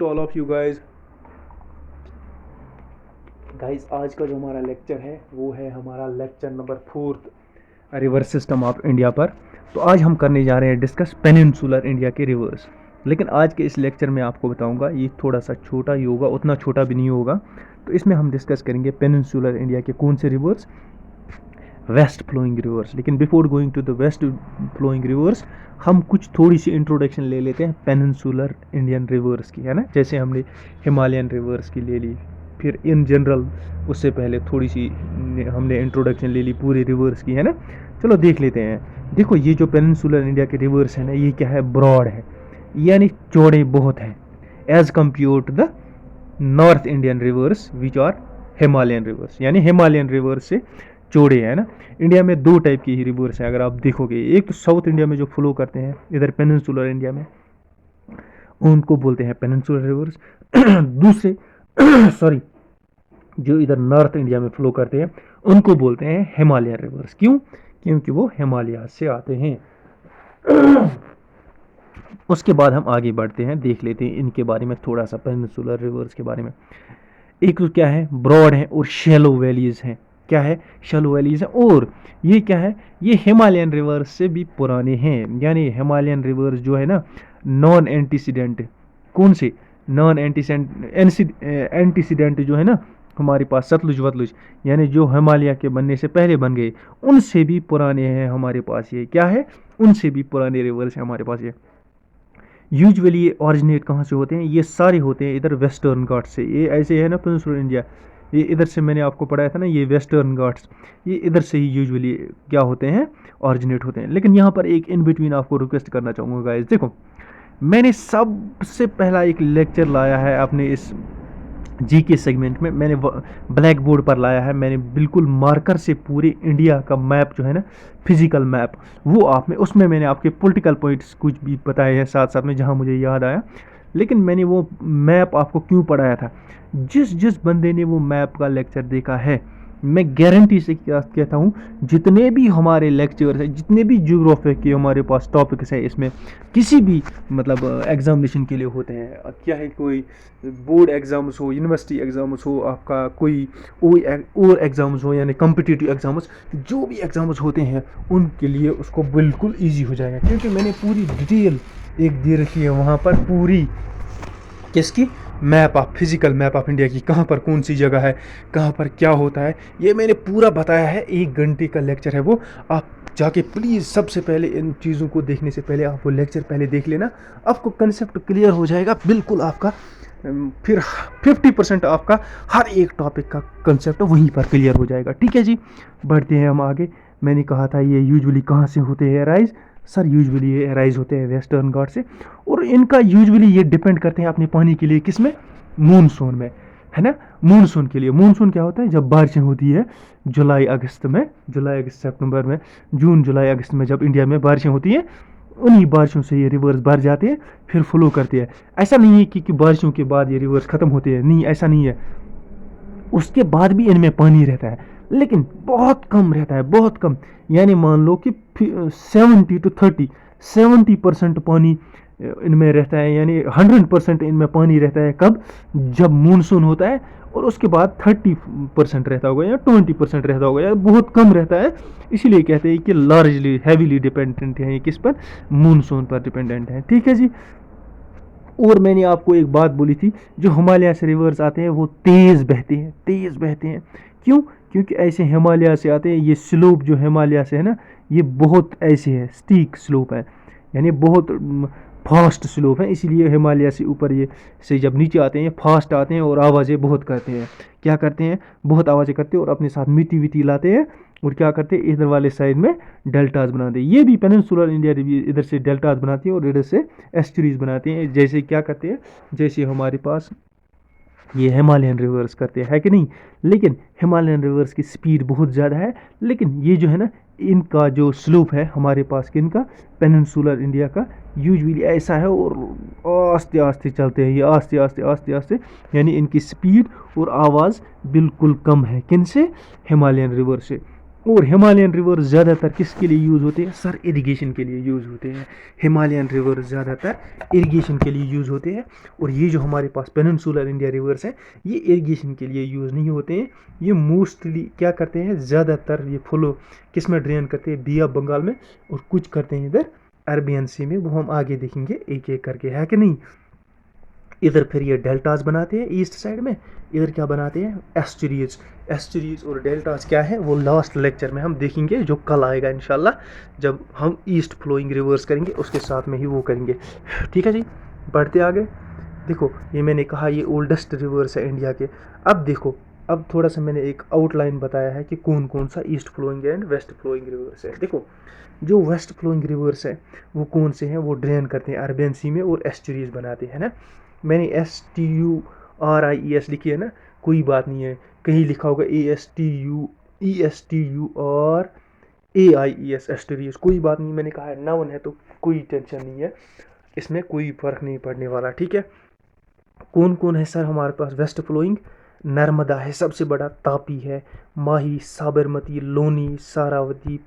To all of you guys. आज का जो हमारा लेक्चर है वो है हमारा lecture number 4 river system of India पर। तो आज हम करने जा रहे हैं डिस्कस पेनिनसुलर इंडिया के रिवर्स। लेकिन आज के इस लेक्चर में आपको बताऊंगा ये थोड़ा सा छोटा ही होगा, उतना छोटा भी नहीं होगा। तो इसमें हम डिस्कस करेंगे पेनिनसुलर इंडिया के कौन से रिवर्स, वेस्ट फ्लोइंग रिवर्स। लेकिन before going to the west flowing rivers हम कुछ थोड़ी सी इंट्रोडक्शन ले लेते हैं पेनिनसुलर इंडियन रिवर्स की, है ना। जैसे हमने हिमालयन रिवर्स की ले ली, फिर इन जनरल उससे पहले थोड़ी सी हमने इंट्रोडक्शन ले ली पूरे रिवर्स की, है ना। चलो देख लेते हैं। देखो ये जो पेनिनसुलर इंडिया के रिवर्स है ना, ये क्या है, ब्रॉड है, यानी चौड़े बहुत हैं as compare to the north Indian rivers which are Himalayan rivers, यानी हिमालयन रिवर्स से चौड़े है ना। इंडिया में दो टाइप की ही रिवर्स हैं अगर आप देखोगे। एक तो साउथ इंडिया में जो फ्लो करते हैं इधर पेनिनसुलर इंडिया में, उनको बोलते हैं पेनिनसुलर रिवर्स। दूसरे सॉरी जो इधर नॉर्थ इंडिया में फ्लो करते हैं उनको बोलते हैं हिमालयन रिवर्स। क्यों? क्योंकि वो हिमालय से आते हैं। उसके बाद हम आगे बढ़ते हैं, देख लेते हैं इनके बारे में थोड़ा सा, पेनिनसुलर रिवर्स के बारे में। एक तो क्या है, ब्रॉड है और शैलो वैलीज हैं। क्या है, शैलो वैलीज हैं। और ये क्या है, ये हिमालयन रिवर्स से भी पुराने हैं। यानी हिमालयन रिवर्स जो है ना, नॉन एंटीसीडेंट, कौन से नॉन एंटीसीडेंट जो है ना हमारे पास, सतलुज वतलुज, यानी जो हिमालय के बनने से पहले बन गए, उनसे भी पुराने हैं हमारे पास। ये क्या है, उनसे भी पुराने रिवर्स हैं हमारे पास। ये यूजुअली ये ऑरिजिनेट कहाँ से होते हैं, ये सारे होते हैं इधर वेस्टर्न घाट से। ये ऐसे है ना पेनिनसुलर इंडिया, ये इधर से मैंने आपको पढ़ाया था ना, ये वेस्टर्न घाट्स, ये इधर से ही यूजुअली क्या होते हैं, ऑरिजिनेट होते हैं। लेकिन यहाँ पर एक इन बिटवीन आपको रिक्वेस्ट करना चाहूँगा गाइस। देखो मैंने सबसे पहला एक लेक्चर लाया है अपने इस जीके सेगमेंट में, मैंने ब्लैक बोर्ड पर लाया है। मैंने बिल्कुल मार्कर से पूरे इंडिया का मैप जो है ना, फिजिकल मैप, वो आप में, उसमें मैंने आपके पॉलिटिकल पॉइंट्स कुछ भी बताए हैं साथ साथ में जहाँ मुझे याद आया। लेकिन मैंने वो मैप आपको क्यों पढ़ाया था, जिस जिस बंदे ने वो मैप का लेक्चर देखा है, मैं गारंटी से कहता हूँ जितने भी हमारे लेक्चर्स हैं, जितने भी ज्योग्राफी के हमारे पास टॉपिक्स हैं, इसमें किसी भी मतलब एग्जामिनेशन के लिए होते हैं, क्या है, कोई बोर्ड एग्ज़ाम्स हो, यूनिवर्सिटी एग्ज़ाम्स हो, आपका कोई और एग्ज़ाम्स हो, यानी कॉम्पिटिटिव एग्ज़ाम्स, जो भी एग्ज़ाम्स होते हैं उनके लिए उसको बिल्कुल ईजी हो जाएगा। क्योंकि मैंने पूरी डिटेल एक दे रखी है वहाँ पर, पूरी किसकी, map of, physical map of India की, कहाँ पर कौन सी जगह है, कहाँ पर क्या होता है, ये मैंने पूरा बताया है। 1 घंटे का लेक्चर है वो, आप जाके प्लीज़ सबसे पहले इन चीज़ों को देखने से पहले आप वो लेक्चर पहले देख लेना, आपको कंसेप्ट क्लियर हो जाएगा बिल्कुल आपका। फिर 50% आपका हर एक टॉपिक का कंसेप्ट वहीं पर क्लियर हो जाएगा। ठीक है जी, बढ़ते हैं हम आगे। मैंने कहा था ये यूजुअली कहाँ से होते हैं राइज, सर यूजुअली ये राइज होते हैं वेस्टर्न घाट से, और इनका यूजुअली ये डिपेंड करते हैं अपने पानी के लिए किस में, मूनसून में, है ना। मूनसून के लिए, मूनसून क्या होता है, जब बारिशें होती है जुलाई अगस्त में, जुलाई अगस्त सितंबर में, जून जुलाई अगस्त में जब इंडिया में बारिशें होती हैं, उन्हीं बारिशों से ये रिवर्स भर जाते हैं, फिर फ्लो करते हैं। ऐसा नहीं है कि बारिशों के बाद ये रिवर्स ख़त्म होते हैं, नहीं, ऐसा नहीं है। उसके बाद भी इनमें पानी रहता है, लेकिन बहुत कम रहता है, बहुत कम। यानी मान लो कि 70 to 30, 70% पानी इनमें रहता है, यानी 100% इनमें पानी रहता है कब, जब मानसून होता है। और उसके बाद 30% रहता होगा या 20% रहता होगा, या बहुत कम रहता है। इसीलिए कहते हैं कि लार्जली हैवीली डिपेंडेंट है ये किस पर, मानसून पर डिपेंडेंट है। ठीक है जी। और मैंने आपको एक बात बोली थी, जो हिमालय से रिवर्स आते हैं वो तेज़ बहते हैं, तेज़ बहते हैं। क्यों? क्योंकि ऐसे हिमालय से आते हैं, ये स्लोप जो हिमालय से है ना, ये बहुत ऐसे है, स्टीक स्लोप है, यानी बहुत फास्ट स्लोप है। इसीलिए हिमालय से ऊपर ये से जब नीचे आते हैं फास्ट आते हैं और आवाज़ें बहुत करते हैं। क्या करते हैं, बहुत आवाज़ें करते हैं और अपने साथ मिट्टी विट्टी लाते हैं, और क्या करते हैं, इधर वाले साइड में डेल्टाज बनाते हैं। ये भी पेनिनसुलर इंडिया इधर से डेल्टाज बनाती है और इधर से एस्टरीज बनाते हैं। जैसे क्या करते हैं, जैसे हमारे पास ये हिमालयन रिवर्स करते हैं, है कि नहीं। लेकिन हिमालयन रिवर्स की स्पीड बहुत ज़्यादा है, लेकिन ये जो है ना, इनका जो स्लोप है हमारे पास किनका, पेनिनसुलर इंडिया का, यूजुअली ऐसा है, और आस्ते आस्ते चलते हैं ये, आस्ते आस्ते आस्ते आस्ते, यानी इनकी स्पीड और आवाज़ बिल्कुल कम है, किन से, हिमालयन रिवर से। और हिमालयन रिवर ज़्यादातर किसके लिए यूज़ होते हैं सर, इरिगेशन के लिए यूज़ होते हैं। हिमालयन रिवर ज़्यादातर इरिगेशन के लिए यूज़ होते हैं। और ये जो हमारे पास पेनिनसुलर इंडिया रिवर्स हैं, ये इरिगेशन के लिए यूज़ नहीं होते हैं। ये मोस्टली क्या करते हैं, ज़्यादातर ये फ्लो किस में ड्रेन करते हैं, बे ऑफ बंगाल में, और कुछ करते हैं इधर अरबियन सी में। वो हम आगे देखेंगे एक एक करके, है कि नहीं। इधर फिर ये डेल्टास बनाते हैं ईस्ट साइड में, इधर क्या बनाते हैं, एस्चुरीज। एस्चुरीज और डेल्टास क्या है वो लास्ट लेक्चर में हम देखेंगे, जो कल आएगा इंशाल्लाह, जब हम ईस्ट फ्लोइंग रिवर्स करेंगे उसके साथ में ही वो करेंगे। ठीक है जी, बढ़ते आगे। देखो ये मैंने कहा ये ओल्डेस्ट रिवर्स है इंडिया के। अब देखो, अब थोड़ा सा मैंने एक आउटलाइन बताया है कि कौन कौन सा east flowing and west flowing rivers है। देखो जो वेस्ट फ्लोइंग रिवर्स है वो कौन से हैं, वो ड्रेन करते हैं अरबियन सी में और एस्चुरीज बनाते हैं ना। मैंने STURIES लिखी है ना, कोई बात नहीं है, कहीं लिखा होगा ESTUESTURAIES एस्टरीज, कोई बात नहीं। मैंने कहा है नाउन है तो कोई टेंशन नहीं है, इसमें कोई फर्क नहीं पड़ने वाला। ठीक है, कौन कौन है सर हमारे पास वेस्ट फ्लोइंग, नर्मदा है सबसे बड़ा, तापी है, माही, साबरमती, लोनी, सारावती,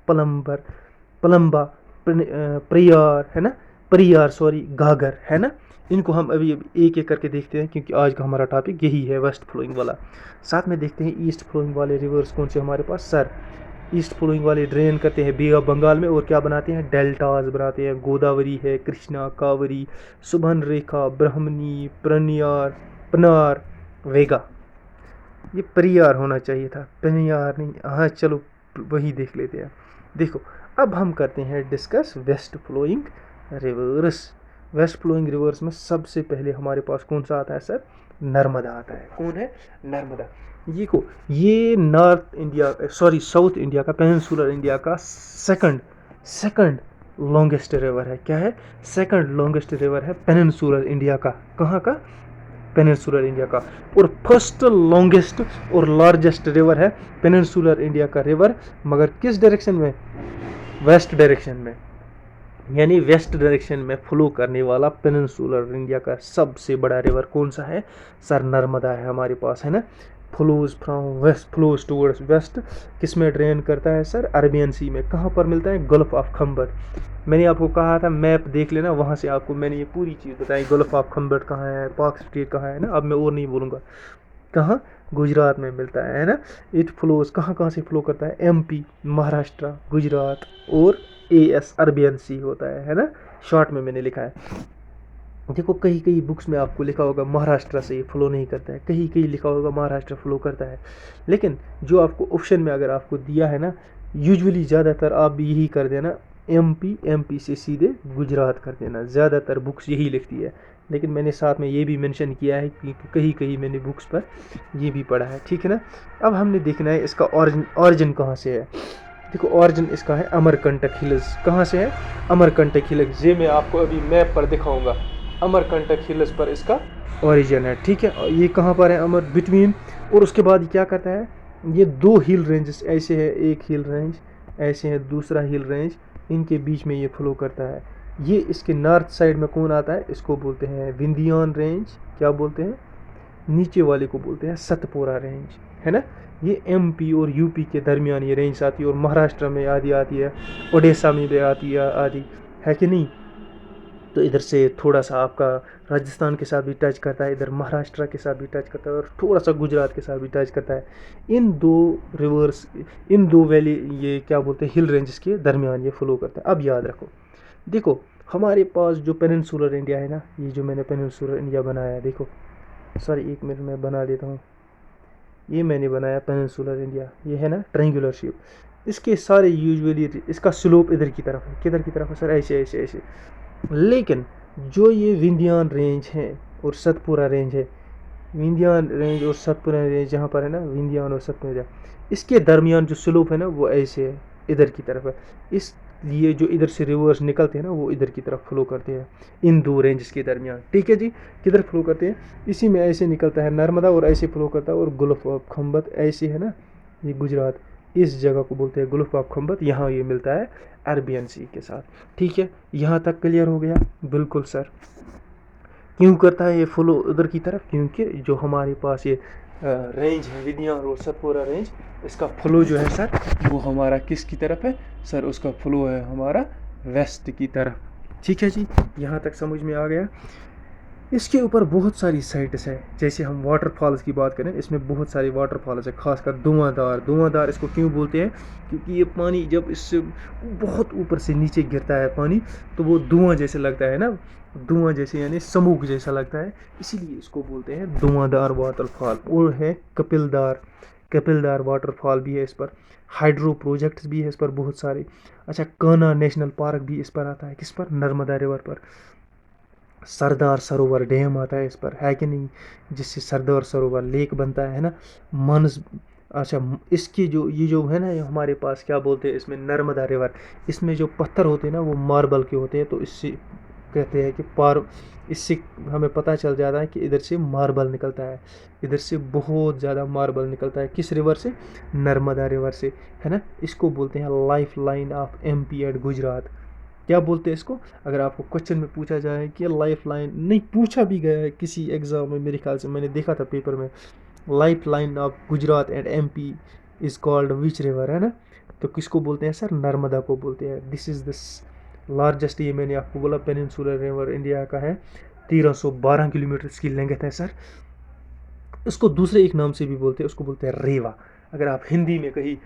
पलम्बा, प्रयार है ना, परियार सॉरी, गागर है ना। इनको हम अभी एक एक करके देखते हैं, क्योंकि आज का हमारा टॉपिक यही है वेस्ट फ्लोइंग वाला। साथ में देखते हैं ईस्ट फ्लोइंग वाले रिवर्स कौन से हमारे पास सर। ईस्ट फ्लोइंग वाले ड्रेन करते हैं बे ऑफ बंगाल में और क्या बनाते हैं, डेल्टास बनाते हैं। गोदावरी है, कृष्णा, कावरी, सुबर्ण रेखा, ब्रह्मणी, पनार, वेगा। ये परियार होना चाहिए था, पनियार नहीं। हाँ चलो वही देख लेते हैं। देखो अब हम करते हैं discuss west flowing rivers. West flowing rivers में सबसे पहले हमारे पास कौन सा आता है सर, नर्मदा आता है। कौन है, नर्मदा। ये को ये north India sorry south India का, पेनिनसुलर इंडिया का सेकंड लॉन्गेस्ट रिवर है। क्या है, सेकंड लॉन्गेस्ट रिवर है पेनिनसुलर इंडिया का। कहाँ का, पेनिनसुलर इंडिया का। और फर्स्ट लॉन्गेस्ट और लार्जेस्ट रिवर है पेनिनसुलर इंडिया का रिवर, मगर किस डायरेक्शन में, वेस्ट डायरेक्शन में। यानी वेस्ट डायरेक्शन में फ्लो करने वाला पेनिनसुलर इंडिया का सबसे बड़ा रिवर कौन सा है सर, नर्मदा है हमारे पास, है ना। Flows from west, flows towards west, किस में ड्रेन करता है सर, अरबियन सी में। कहाँ पर मिलता है, गल्फ ऑफ खंबर। मैंने आपको कहा था मैप देख लेना, वहाँ से आपको मैंने ये पूरी चीज़ बताई, गल्फ ऑफ खंबर कहाँ है, पाक स्ट्रीट कहाँ है ना। अब मैं और नहीं बोलूँगा, कहाँ, गुजरात में मिलता है ना। इट फ्लोज कहाँ कहाँ से फ्लो करता है, MP, महाराष्ट्र, गुजरात, और AS अरबियन सी होता है ना। शॉर्ट में मैंने लिखा है। देखो कहीं कहीं बुक्स में आपको लिखा होगा महाराष्ट्र से ये फ्लो नहीं करता है, कहीं कहीं लिखा होगा महाराष्ट्र फ्लो करता है। लेकिन जो आपको ऑप्शन में अगर आपको दिया है ना, यूजुअली ज़्यादातर आप भी यही कर देना, MP से सीधे गुजरात कर देना, ज़्यादातर बुक्स यही लिखती है। लेकिन मैंने साथ में ये भी मेंशन किया है कि कहीं कहीं मैंने बुक्स पर ये भी पढ़ा है। ठीक है ना। अब हमने देखना है इसका ऑरिजिन कहाँ से है। देखो ऑरिजिन इसका है अमरकंटक हिल्स। कहाँ से है, अमरकंटक हिल्स। ये मैं आपको अभी मैप पर दिखाऊंगा, अमरकंटक हिल्स पर इसका ओरिजिन है। ठीक है, और ये कहाँ पर है, अमर बिटवीन। और उसके बाद क्या करता है, ये दो हिल रेंजेस ऐसे है, एक हिल रेंज ऐसे है, दूसरा हिल रेंज, इनके बीच में ये फ्लो करता है। ये इसके नॉर्थ साइड में कौन आता है, इसको बोलते हैं विंध्यान रेंज। क्या बोलते हैं, नीचे वाले को बोलते हैं सतपुरा रेंज, है ना। ये MP और UP के दरमियान ये रेंज आती है, और महाराष्ट्र में आधी आती है, ओडिशा में भी आती है आधी, है कि नहीं। तो इधर से थोड़ा सा आपका राजस्थान के साथ भी टच करता है, इधर महाराष्ट्र के साथ भी टच करता है, और थोड़ा सा गुजरात के साथ भी टच करता है। इन दो रिवर्स, इन दो वैली, ये क्या बोलते हैं, हिल रेंजेस के दरमियान ये फ्लो करता है। अब याद रखो, देखो हमारे पास जो पेनिनसुलर इंडिया है ना, ये जो मैंने पेनिनसुलर इंडिया बनाया है, देखो सॉरी एक मिनट में बना लेता हूँ। ये मैंने बनाया पेनिनसुलर इंडिया, ये है ना ट्रायंगुलर शेप। इसके सारे यूजुअली इसका स्लोप इधर की तरफ है, किधर की तरफ है सर, ऐसे ऐसे ऐसे। लेकिन जो ये विंध्यान रेंज है और सतपुरा रेंज है, विंध्यान रेंज और सतपुरा रेंज जहाँ पर है ना, विंध्यान और सतपुरा, इसके दरमियान जो स्लोप है ना वो ऐसे है, इधर की तरफ है। इसलिए जो इधर से रिवर्स निकलते हैं ना वो इधर की तरफ फ्लो करते हैं, इन दो रेंजेस के दरमियान। ठीक है जी, किधर फ्लो करते हैं, इसी में ऐसे निकलता है नर्मदा, और ऐसे फ्लो करता है, और गुल्फ ऑफ खंबत ऐसे है ना, ये गुजरात, इस जगह को बोलते हैं गुल्फ ऑफ खंबत, यहाँ ये मिलता है अरबियन सी के साथ। ठीक है, यहाँ तक क्लियर हो गया, बिल्कुल सर। क्यों करता है ये फ्लो उधर की तरफ, क्योंकि जो हमारे पास ये रेंज है, विंध्य और सतपुरा रेंज, इसका फ्लो जो है सर वो हमारा किसकी तरफ है सर, उसका फ्लो है हमारा वेस्ट की तरफ। ठीक है जी, यहाँ तक समझ में आ गया। इसके ऊपर बहुत सारी साइट्स है, जैसे हम वाटरफॉल्स की बात करें, इसमें बहुत सारी वाटरफॉल्स है, खासकर धुआंधार। धुआंधार इसको क्यों बोलते हैं, क्योंकि ये पानी जब इससे बहुत ऊपर से नीचे गिरता है पानी, तो वो धुआं जैसे लगता है ना, धुआं जैसे यानी स्मोक जैसा लगता है, इसीलिए इसको बोलते हैं धुआंधार वाटरफॉल। और है कपिलदार, कपिलदार वाटरफॉल भी है इस पर। हाइड्रो प्रोजेक्ट्स भी है इस पर बहुत सारे। अच्छा, कान्हा नेशनल पार्क भी इस पर आता है, किस पर, नर्मदा रिवर पर। सरदार सरोवर डैम आता है इस पर, है कि नहीं, जिससे सरदार सरोवर लेक बनता है ना, मानस। अच्छा, इसकी जो ये जो है ना, ये हमारे पास क्या बोलते हैं इसमें, नर्मदा रिवर, इसमें जो पत्थर होते हैं ना वो मार्बल के होते हैं, तो इससे कहते हैं कि पार, इससे हमें पता चल जाता है कि इधर से मार्बल निकलता है, इधर से बहुत ज़्यादा मार्बल निकलता है, किस रिवर से, नर्मदा रिवर से, है ना। इसको बोलते हैं life line of MP and Gujarat. क्या बोलते हैं इसको, अगर आपको क्वेश्चन में पूछा जाए कि लाइफ लाइन, नहीं पूछा भी गया है किसी एग्जाम में, मेरे ख्याल से मैंने देखा था पेपर में, life line of Gujarat and MP is called which river, है ना, तो किसको बोलते हैं सर, नर्मदा को बोलते हैं। दिस इज द लार्जेस्ट, ये मैंने आपको बोला पेनिनसुलर रिवर इंडिया का है, 1312 किलोमीटर इसकी लेंथ है सर। इसको दूसरे एक नाम से भी बोलते हैं, उसको बोलते हैं रेवा। अगर आप हिंदी में कहीं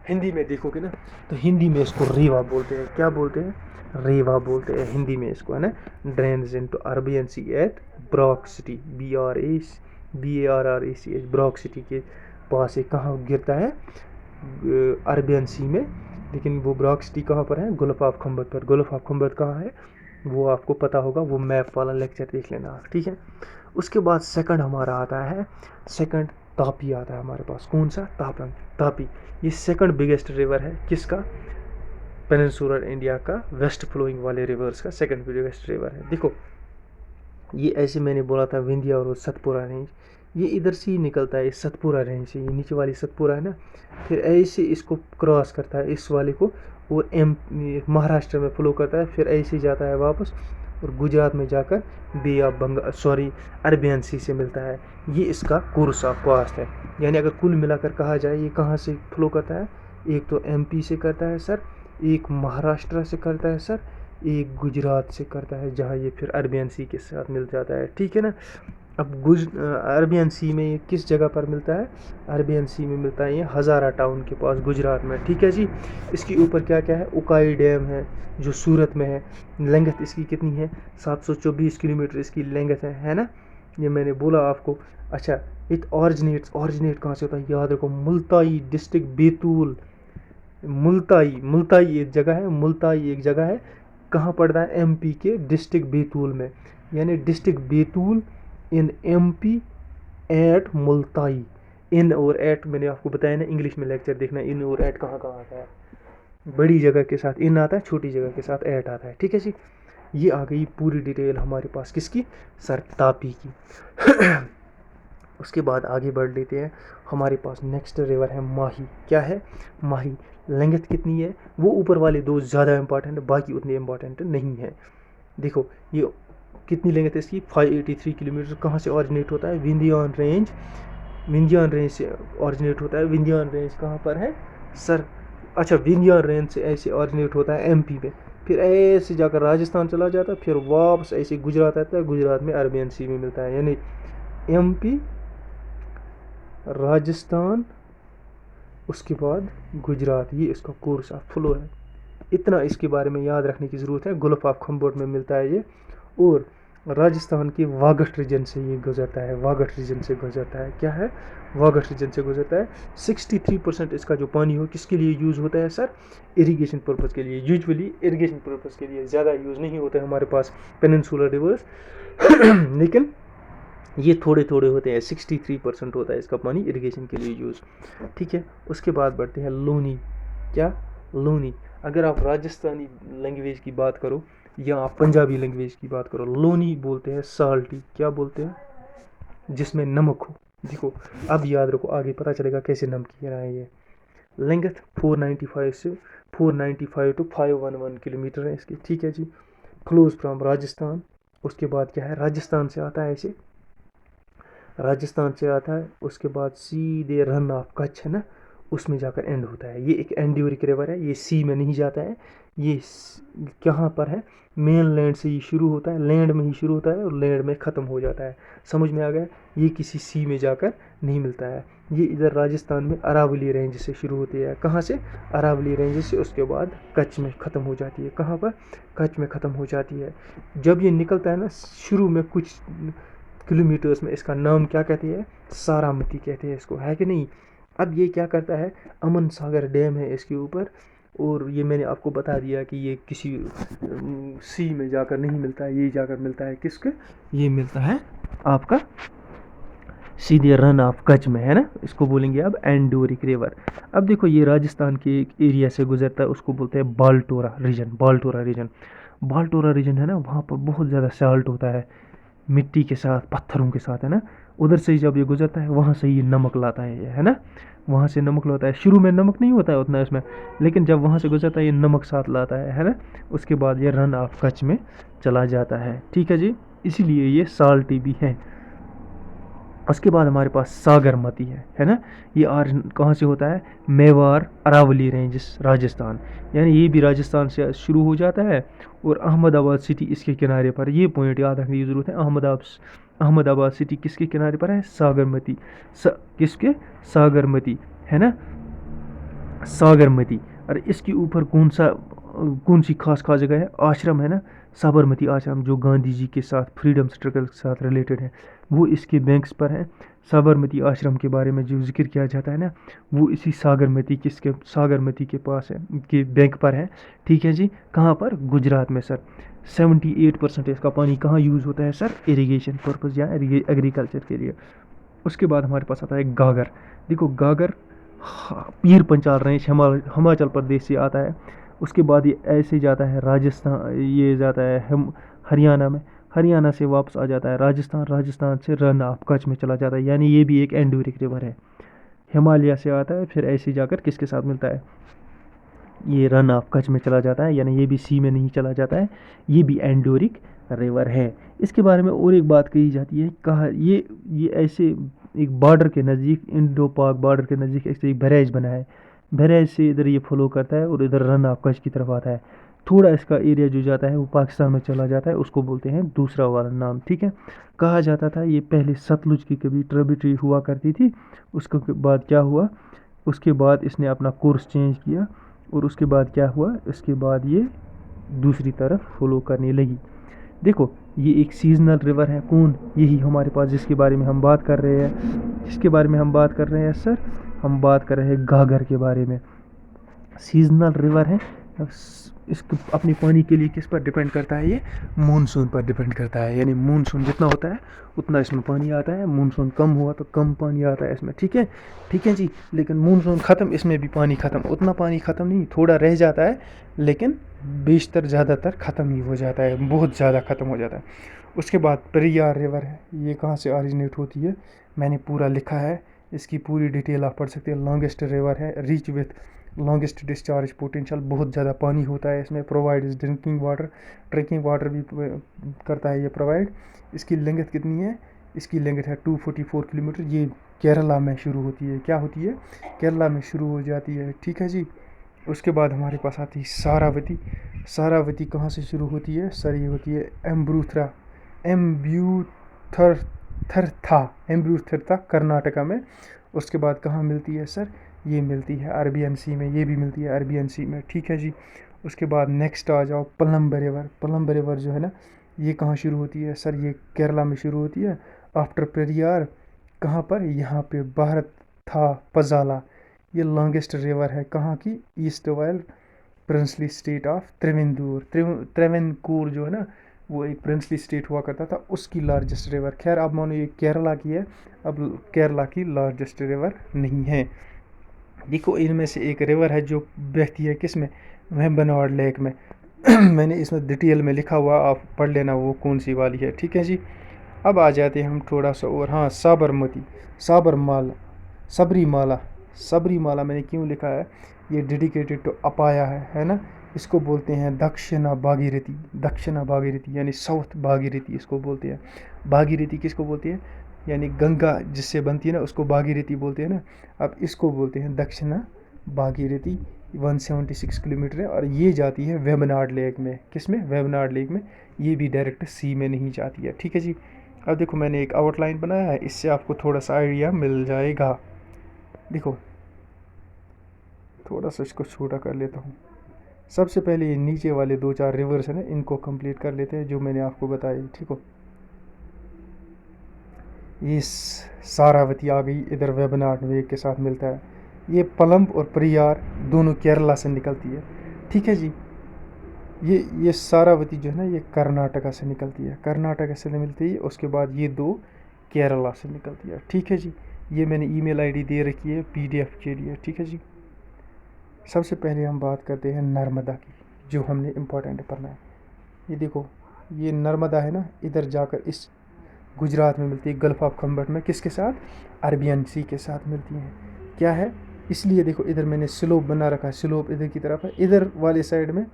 हिंदी में देखोगे ना, तो हिंदी में इसको रेवा बोलते हैं, क्या बोलते हैं, रेवा बोलते हैं हिंदी में इसको, है ना। Drains into Arabian sea at Broach city, BARRACH, Broach city के पास है, कहाँ गिरता है, अरबियन सी में। लेकिन वो ब्रॉक सिटी कहाँ पर है, गुल्फ ऑफ खम्बत पर। गुल्फ ऑफ खम्बत कहाँ है वो आपको पता होगा, वो मैप वाला लेक्चर देख लेना आप, ठीक है। उसके बाद सेकंड हमारा आता है, सेकंड तापी आता है हमारे पास, कौन सा, तापी। ये सेकंड बिगेस्ट रिवर है किसका, पेनिनसुलर इंडिया का वेस्ट फ्लोइंग वाले रिवर्स का सेकंड बिगेस्ट रिवर है। देखो ये ऐसे मैंने बोला था विंध्या और सतपुरा रेंज, ये इधर से ही निकलता है, इस सतपुरा रेंज से, ये नीचे वाली सतपुरा है ना, फिर ऐसे इसको क्रॉस करता है इस वाले को, और महाराष्ट्र में फ्लो करता है, फिर ऐसे जाता है वापस, और गुजरात में जाकर बे ऑफ बंगाल, सॉरी, अरबियन सी से मिलता है। ये इसका कोर्स ऑफ पास्ट है। यानी अगर कुल मिलाकर कहा जाए ये कहाँ से फ्लो करता है, एक तो MP से करता है सर, एक महाराष्ट्र से करता है सर, एक गुजरात से करता है, जहाँ ये फिर अरबियन सी के साथ मिल जाता है, ठीक है ना। अब अरबियन सी में ये किस जगह पर मिलता है, अरबियन सी में मिलता है ये हज़ारा टाउन के पास गुजरात में, ठीक है जी। इसके ऊपर क्या क्या है, उकाई डैम है जो सूरत में है। लेंथ इसकी कितनी है, 724 किलोमीटर इसकी लेंथ है ना, ये मैंने बोला आपको। अच्छा, इट ऑरिजिनेट कहाँ से होता है, याद रखो, मुल्ताई डिस्ट्रिक्ट बैतूल, मुल्ताई एक जगह है, मुल्ताई एक जगह है, कहाँ पड़ता है, MP के डिस्ट्रिक्ट बैतूल में, यानी डिस्ट्रिक्ट बैतूल इन MP एट मुल्ताई। इन और एट मैंने आपको बताया ना, इंग्लिश में लेक्चर देखना, इन और एट कहाँ कहाँ आता है, बड़ी जगह के साथ इन आता है, छोटी जगह के साथ एट आता है, ठीक है जी। ये आ गई पूरी डिटेल हमारे पास किसकी, सर तापी की। उसके बाद आगे बढ़ लेते हैं, हमारे पास नेक्स्ट रिवर है माही। क्या है, माही। लेंथ कितनी है, वो ऊपर वाले दो ज़्यादा इंपॉर्टेंट है, बाकी उतने इंपॉर्टेंट नहीं है। देखो ये कितनी लेंथ है इसकी, 583 किलोमीटर। कहाँ से ऑरिजिनेट होता है, विंध्यान रेंज से ऑरिजिनेट होता है। विंध्यान रेंज कहाँ पर है सर, अच्छा, विंध्यान रेंज से ऐसे ऑरिजिनेट होता है MP में, फिर ऐसे जाकर राजस्थान चला जाता है, फिर वापस ऐसे गुजरात आता है, गुजरात में अरबियन सी में मिलता है, यानी MP, राजस्थान, उसके बाद गुजरात, ये इसका कोर्स ऑफ फ्लो है। इतना इसके बारे में याद रखने की ज़रूरत है, गुल्फ ऑफ खम्बोट में मिलता है ये, और राजस्थान के वागड रीजन से ये गुजरता है, वागड रीजन से गुजरता है। क्या है, वागड रीजन से गुजरता है। 63% इसका जो पानी हो किसके लिए यूज़ होता है सर, इरिगेशन पर्पज़ के लिए। यूजुअली इरिगेशन पर्पज़ के लिए ज़्यादा यूज़ नहीं होता है हमारे पास पेनिनसुलर रिवर्स लेकिन ये थोड़े थोड़े होते हैं, 63% होता है इसका पानी इरिगेशन के लिए यूज़, ठीक है। उसके बाद बढ़ते हैं लोनी। क्या, लोनी। अगर आप राजस्थानी लैंग्वेज की बात करो या आप पंजाबी लैंग्वेज की बात करो, लोनी बोलते हैं साल्टी। क्या बोलते हैं, जिसमें नमक हो। देखो अब याद रखो, आगे पता चलेगा कैसे नमक किया है ये। लेंथ 495 टू 511 किलोमीटर है इसकी, ठीक है जी। Flows from Rajasthan. उसके बाद क्या है, राजस्थान से आता है ऐसे, राजस्थान से आता है, उसके बाद सीधे रन ऑफ कच्छ है ना, उसमें जाकर एंड होता है। ये एक एंड्योरिक रिवर है, ये सी में नहीं जाता है, ये कहाँ पर है, मेन लैंड से ही शुरू होता है, लैंड में ही शुरू होता है और लैंड में ख़त्म हो जाता है। समझ में आ गया, ये किसी सी में जाकर नहीं मिलता है। ये इधर राजस्थान में अरावली रेंज से शुरू होती है, कहाँ से, अरावली रेंज से, उसके बाद कच्छ में ख़त्म हो जाती है। कहाँ पर, कच्छ में ख़त्म हो जाती है। जब ये निकलता है ना शुरू में कुछ किलोमीटर्स में, इसका नाम क्या कहते हैं, सारामती कहते हैं इसको, है कि नहीं। अब ये क्या करता है, अमन सागर डैम है इसके ऊपर, और ये मैंने आपको बता दिया कि ये किसी सी में जाकर नहीं मिलता है, ये जाकर मिलता है किसके, ये मिलता है आपका सीधे रन ऑफ कच्छ में, है ना, इसको बोलेंगे अब एंडोरिक रिवर। अब देखो ये राजस्थान के एक एरिया से गुजरता है, उसको बोलते हैं बाल्टोरा रीजन। बाल्टोरा रीजन, बाल्टोरा रीजन है ना, वहाँ पर बहुत ज़्यादा साल्ट होता है, मिट्टी के साथ, पत्थरों के साथ, है ना। उधर से ही जब ये गुजरता है वहाँ से ये नमक लाता है, ये है ना, वहाँ से नमक लाता है। शुरू में नमक नहीं होता है उतना इसमें, लेकिन जब वहाँ से गुजरता है ये नमक साथ लाता है ना। उसके बाद ये रन ऑफ कच्छ में चला जाता है, ठीक है जी, इसीलिए ये साल्टी भी है। उसके बाद हमारे पास सागरमती है ना। ये कहाँ से होता है, मेवाड़ अरावली रेंजेस राजस्थान, यानी ये भी राजस्थान से शुरू हो जाता है और अहमदाबाद सिटी इसके किनारे पर। ये पॉइंट याद रखने की ज़रूरत है, अहमदाबाद सिटी किसके किनारे पर है, सागरमती, किसके, सागरमती, है ना, सागरमती। और इसके ऊपर कौन सी खास खास जगह है, आश्रम है ना, साबरमती आश्रम, जो गांधी जी के साथ फ्रीडम स्ट्रगल के साथ रिलेटेड है, वो इसके बैंक्स पर है। साबरमती आश्रम के बारे में जो जिक्र किया जाता है ना, वो इसी सागरमती के पास है, के बैंक पर है, ठीक है जी। कहाँ पर, गुजरात में सर। 78% इसका पानी कहाँ यूज़ होता है सर, इरिगेशन पर्पज़ या एग्रीकल्चर के लिए। उसके बाद हमारे पास आता है गागर। देखो गागर पीर पंचाल रेंज हिमाचल प्रदेश से आता है। उसके बाद ये ऐसे जाता है राजस्थान, ये जाता है हरियाणा में, हरियाणा से वापस आ जाता है राजस्थान, राजस्थान से रन ऑफ कच्छ में चला जाता है, यानी ये भी एक एंडोरिक रिवर है। हिमालय से आता है, फिर ऐसे जाकर किसके साथ मिलता है, ये रन ऑफ कच्छ में चला जाता है, यानी ये भी सी में नहीं चला जाता है, ये भी एंडोरिक रिवर है। इसके बारे में और एक बात कही जाती है, कहा ये ऐसे एक बॉर्डर के नज़दीक, इंडो पाक बॉर्डर के नज़दीक ऐसे एक बैरेज बना है, बैरेज से इधर ये फ्लो करता है और इधर रन ऑफ कच्छ की तरफ आता है। थोड़ा इसका एरिया जो जाता है वो पाकिस्तान में चला जाता है, उसको बोलते हैं दूसरा वाला नाम, ठीक है। कहा जाता था ये पहले सतलुज की कभी ट्रिब्यूटरी हुआ करती थी, उसके बाद क्या हुआ, उसके बाद इसने अपना कोर्स चेंज किया और उसके बाद क्या हुआ, इसके बाद ये दूसरी तरफ फॉलो करने लगी। देखो ये एक सीजनल रिवर है, कौन, यही हमारे पास जिसके बारे में हम बात कर रहे हैं, जिसके बारे में हम बात कर रहे हैं सर, हम बात कर रहे हैं गागर के बारे में। सीजनल रिवर है, इसको अपने पानी के लिए किस पर डिपेंड करता है, ये मानसून पर डिपेंड करता है, यानी मानसून जितना होता है उतना इसमें पानी आता है, मानसून कम हुआ तो कम पानी आता है इसमें, ठीक है, ठीक है जी। लेकिन मानसून ख़त्म, इसमें भी पानी ख़त्म, उतना पानी ख़त्म नहीं, थोड़ा रह जाता है, लेकिन बेशतर ज़्यादातर ख़त्म ही हो जाता है, बहुत ज़्यादा ख़त्म हो जाता है। उसके बाद पेरियार रिवर है, ये कहाँ से ऑरिजिनेट होती है, मैंने पूरा लिखा है, इसकी पूरी डिटेल आप पढ़ सकते हैं। लॉन्गेस्ट रिवर है, rich with longest discharge potential, बहुत ज़्यादा पानी होता है इसमें। प्रोवाइड ड्रिंकिंग वाटर भी करता है ये प्रोवाइड। इसकी लेंथ कितनी है, इसकी लेंथ है 244 किलोमीटर। ये केरला में शुरू होती है, क्या होती है, केरला में शुरू हो जाती है, ठीक है जी। उसके बाद हमारे पास आती है सारावती। सारावती कहाँ से शुरू होती है सर, ये होती है एम्ब्रूथरथा कर्नाटका में। उसके बाद कहाँ मिलती है सर, ये मिलती है अरबियन सी में, ये भी मिलती है अरबियन सी में, ठीक है जी। उसके बाद नेक्स्ट आ जाओ पलम्ब रिवर। पलम्ब रिवर जो है ना, ये कहाँ शुरू होती है सर, ये केरला में शुरू होती है आफ्टर पेरियार। कहाँ पर, यहाँ पे भारत था पजाला। ये लॉन्गेस्ट रिवर है कहाँ की, east while princely state of Travancore जो है ना, वो एक प्रिंसली स्टेट हुआ करता था, उसकी लार्जेस्ट रिवर। खैर अब मानो ये केरला की है, अब केरला की लार्जेस्ट रिवर नहीं है। देखो इनमें से एक रिवर है जो बहती है किस में, वेम्बनाड लेक में। मैंने इसमें डिटेल में लिखा हुआ, आप पढ़ लेना वो कौन सी वाली है, ठीक है जी। अब आ जाते हैं हम थोड़ा सा और, हाँ साबरमती, सबरीमाला। सबरीमाला मैंने क्यों लिखा है, ये डेडिकेटेड टू अपाया है ना। इसको बोलते हैं दक्षिणा भागीरथी, दक्षिणा भागीरथी यानी साउथ भागीरथी इसको बोलते हैं। भागीरथी किसको बोलते हैं, यानी गंगा जिससे बनती है ना उसको भागीरथी बोलते हैं ना, अब इसको बोलते हैं दक्षिणा भागीरथी। 176 किलोमीटर है और ये जाती है वेबनाड लेक में। किस में? वेबनाड लेक में। ये भी डायरेक्ट सी में नहीं जाती है, ठीक है जी। अब देखो मैंने एक आउटलाइन बनाया है, इससे आपको थोड़ा सा आइडिया मिल जाएगा। देखो थोड़ा सा इसको छोटा कर लेता हूँ। सबसे पहले ये नीचे वाले 2-4 रिवर्स है ना, इनको कंप्लीट कर लेते हैं जो मैंने आपको बताया, ठीक हो। ये सारावती आ गई, इधर वेबनाड वेग के साथ मिलता है। ये पलम्ब और परियार दोनों केरला से निकलती है, ठीक है जी। ये सारावती जो है ना, ये कर्नाटका से निकलती है, कर्नाटका से मिलती है। उसके बाद ये दो केरला से निकलती है, ठीक है जी। ये मैंने ईमेल आईडी दे रखी है पीडीएफ के लिए, ठीक है जी। सबसे पहले हम बात करते हैं नर्मदा की, जो हमने इम्पोर्टेंट पढ़ना है। ये देखो, ये नर्मदा है ना, इधर जाकर इस गुजरात में मिलती है, गल्फ ऑफ खम्बट में। किसके साथ? अरबियन सी के साथ मिलती हैं। क्या है? इसलिए देखो इधर मैंने स्लोप बना रखा है, स्लोप इधर की तरफ है। इधर वाले साइड में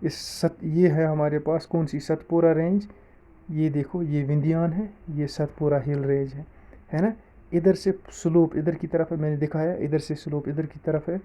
ये है हमारे पास कौन सी? सतपुरा रेंज। ये देखो ये विंध्यान है, ये सतपुरा हिल रेंज है ना। इधर से स्लोप इधर की तरफ है, मैंने दिखाया। इधर से स्लोप इधर की तरफ है,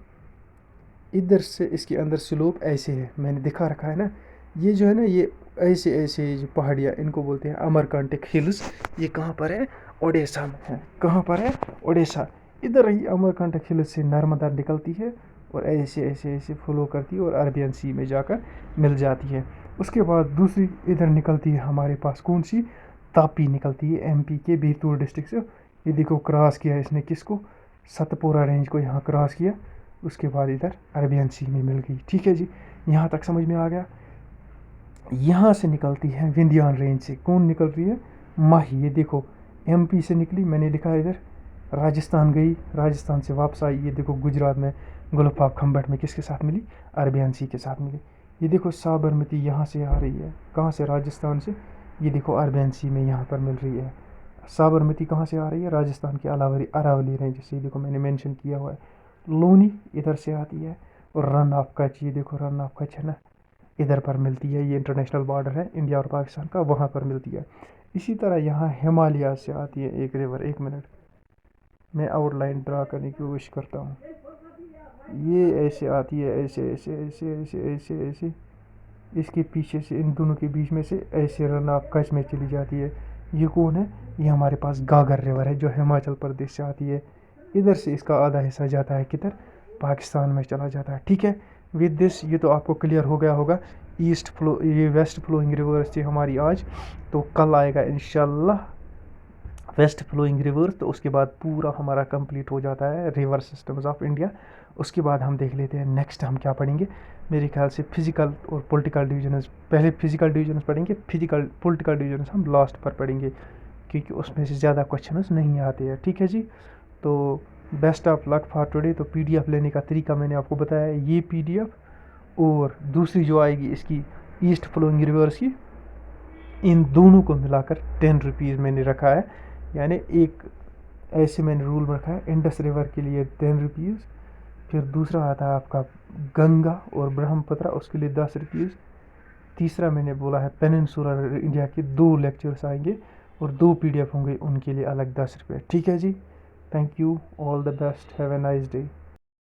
इधर से इसके अंदर स्लोप ऐसे है, मैंने दिखा रखा है ना। ये जो है ना, ये ऐसे ऐसे जो पहाड़ियाँ, इनको बोलते हैं अमरकंटक हिल्स। ये कहाँ पर है? ओडिशा में है। कहाँ पर है? ओडिशा। इधर ही अमरकंटक हिल्स से नर्मदा निकलती है और ऐसे ऐसे ऐसे फ्लो करती है और अरबियन सी में जाकर मिल जाती है। उसके बाद दूसरी इधर निकलती है हमारे पास कौन सी? तापी निकलती है, एमपी के बैतूल डिस्ट्रिक्ट से। ये देखो क्रॉस किया इसने, किसको? सतपुरा रेंज को यहाँ क्रॉस किया। उसके बाद इधर अरबियन सी में मिल गई, ठीक है जी। यहाँ तक समझ में आ गया। यहाँ से निकलती है विंध्यान रेंज से। कौन निकल रही है? माही। ये देखो एमपी से निकली, मैंने लिखा है इधर, राजस्थान गई, राजस्थान से वापस आई। ये देखो गुजरात में गल्फ ऑफ खम्बट में किसके साथ मिली? अरबियन सी के साथ मिली। ये देखो साबरमती यहाँ से आ रही है, कहाँ से? राजस्थान से। ये देखो अरबियन सी में यहाँ पर मिल रही है। साबरमती कहाँ से आ रही है? राजस्थान के अरावली रेंज से। देखो मैंने मेंशन किया हुआ है। लोनी इधर से आती है और रन ऑफ कच्छ, ये देखो रन ऑफ कच्छ है ना, इधर पर मिलती है। ये इंटरनेशनल बॉर्डर है इंडिया और पाकिस्तान का, वहाँ पर मिलती है। इसी तरह यहाँ हिमालय से आती है एक रिवर। एक मिनट, मैं आउटलाइन ड्रा करने की कोशिश करता हूँ। ये ऐसे आती है, ऐसे ऐसे ऐसे ऐसे ऐसे ऐसे, इसके पीछे से, इन दोनों के बीच में से ऐसे रन ऑफ कच्छ में चली जाती है। ये कौन है? ये हमारे पास गागर रिवर है, जो हिमाचल प्रदेश से आती है। इधर से इसका आधा हिस्सा जाता है किधर? पाकिस्तान में चला जाता है, ठीक है। विद दिस ये तो आपको क्लियर हो गया होगा। ईस्ट फ्लो, ये वेस्ट फ्लोइंग रिवर्स थी हमारी आज। तो कल आएगा इंशाल्लाह वेस्ट फ्लोइंग रिवर्स, तो उसके बाद पूरा हमारा कंप्लीट हो जाता है रिवर सिस्टम्स ऑफ इंडिया। उसके बाद हम देख लेते हैं नेक्स्ट हम क्या पढ़ेंगे। मेरे ख्याल से फिजिकल और पॉलिटिकल डिविजन्स, पहले फिजिकल डिविजन्स पढ़ेंगे, फिजिकल पॉलिटिकल डिविजन्स हम लास्ट पर पढ़ेंगे, क्योंकि उसमें से ज़्यादा क्वेश्चंस नहीं आते हैं, ठीक है जी। तो best of luck for today. तो पीडीएफ लेने का तरीका मैंने आपको बताया, ये पीडीएफ और दूसरी जो आएगी इसकी ईस्ट फ्लोइंग रिवर्स की, इन दोनों को मिलाकर 10 रुपीज़ मैंने रखा है। यानी एक ऐसे मैंने रूल रखा है, इंडस रिवर के लिए 10 रुपीज़, फिर दूसरा आता है आपका गंगा और ब्रह्मपुत्र, उसके लिए 10 रुपीज़। तीसरा मैंने बोला है पेनिनसुलर इंडिया के 2 लेक्चर्स आएंगे और 2 पीडीएफ होंगे, उनके लिए अलग 10 रुपये, ठीक है जी। Thank you, all the best, have a nice day.